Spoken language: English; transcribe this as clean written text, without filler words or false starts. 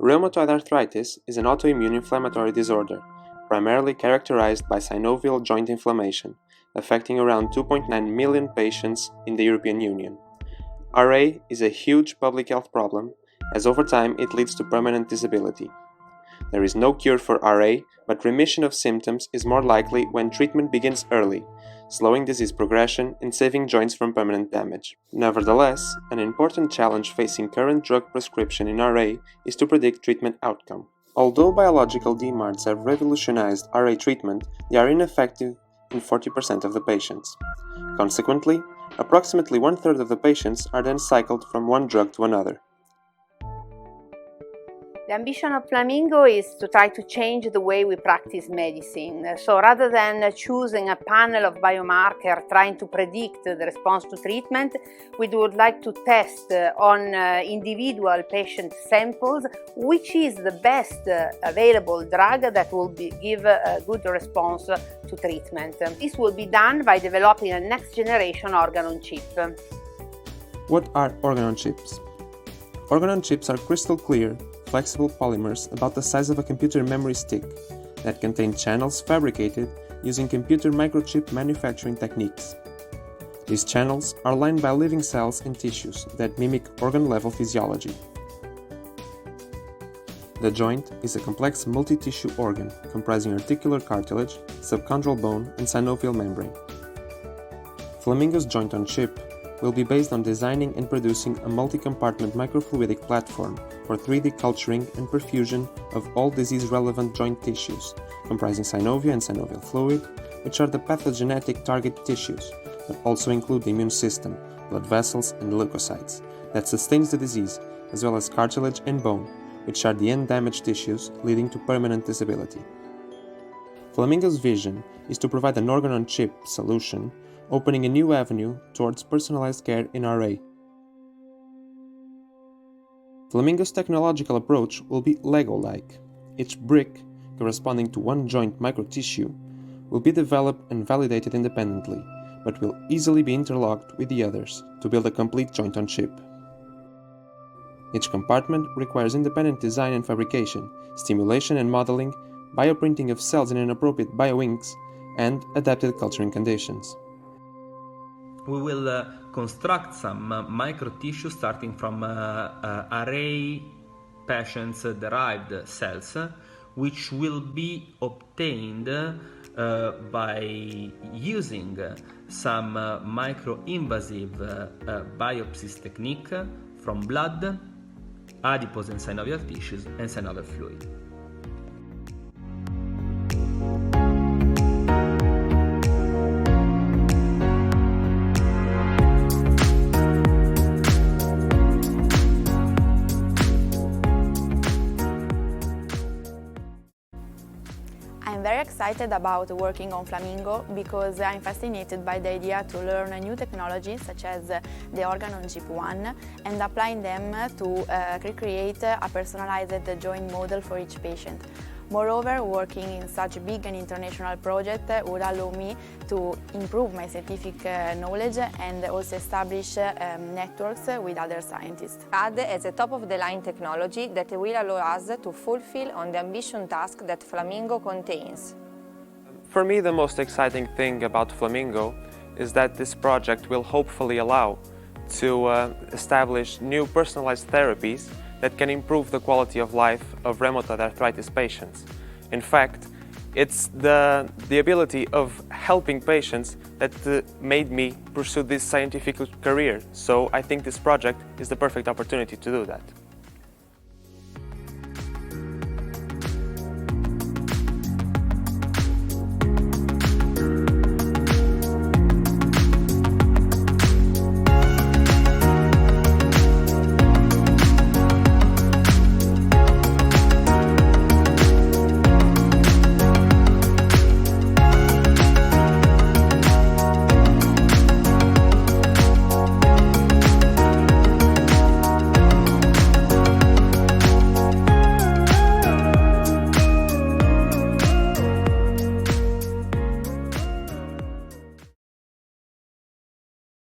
Rheumatoid arthritis is an autoimmune inflammatory disorder, primarily characterized by synovial joint inflammation, affecting around 2.9 million patients in the European Union. RA is a huge public health problem, as over time it leads to permanent disability. There is no cure for RA, but remission of symptoms is more likely when treatment begins early, slowing disease progression and saving joints from permanent damage. Nevertheless, an important challenge facing current drug prescription in RA is to predict treatment outcome. Although biological DMARDs have revolutionized RA treatment, they are ineffective in 40% of the patients. Consequently, approximately one-third of the patients are then cycled from one drug to another. The ambition of FLAMIN-GO is to try to change the way we practice medicine. So rather than choosing a panel of biomarkers trying to predict the response to treatment, we would like to test on individual patient samples which is the best available drug that will give a good response to treatment. This will be done by developing a next generation organ-on-chip. What are organ-on-chips? Organ-on-chips are crystal clear, flexible polymers about the size of a computer memory stick that contain channels fabricated using computer microchip manufacturing techniques. These channels are lined by living cells and tissues that mimic organ-level physiology. The joint is a complex multi-tissue organ comprising articular cartilage, subchondral bone, and synovial membrane. FLAMIN-GO's joint-on-chip will be based on designing and producing a multi-compartment microfluidic platform for 3D culturing and perfusion of all disease-relevant joint tissues, comprising synovia and synovial fluid, which are the pathogenetic target tissues, but also include the immune system, blood vessels, and leukocytes that sustains the disease, as well as cartilage and bone, which are the end-damaged tissues leading to permanent disability. FLAMIN-GO's vision is to provide an organ-on-chip solution, opening a new avenue towards personalized care in RA. FLAMIN-GO's technological approach will be Lego-like. Each brick, corresponding to one joint microtissue, will be developed and validated independently, but will easily be interlocked with the others to build a complete joint-on-chip. Each compartment requires independent design and fabrication, stimulation and modeling, bioprinting of cells in an appropriate bioinks, and adapted culturing conditions. We will construct some microtissue starting from RA patients derived cells, which will be obtained by using some micro-invasive biopsies technique from blood, adipose and synovial tissues, and synovial fluid. I'm very excited about working on FLAMIN-GO because I'm fascinated by the idea to learn new technologies such as the organ-on-chip one and applying them to recreate a personalized joint model for each patient. Moreover, working in such a big and international project would allow me to improve my scientific knowledge and also establish networks with other scientists. RAD is a top-of-the-line technology that will allow us to fulfill on the ambitious task that FLAMIN-GO contains. For me, the most exciting thing about FLAMIN-GO is that this project will hopefully allow to establish new personalized therapies that can improve the quality of life of rheumatoid arthritis patients. In fact, it's the ability of helping patients that made me pursue this scientific career. So I think this project is the perfect opportunity to do that.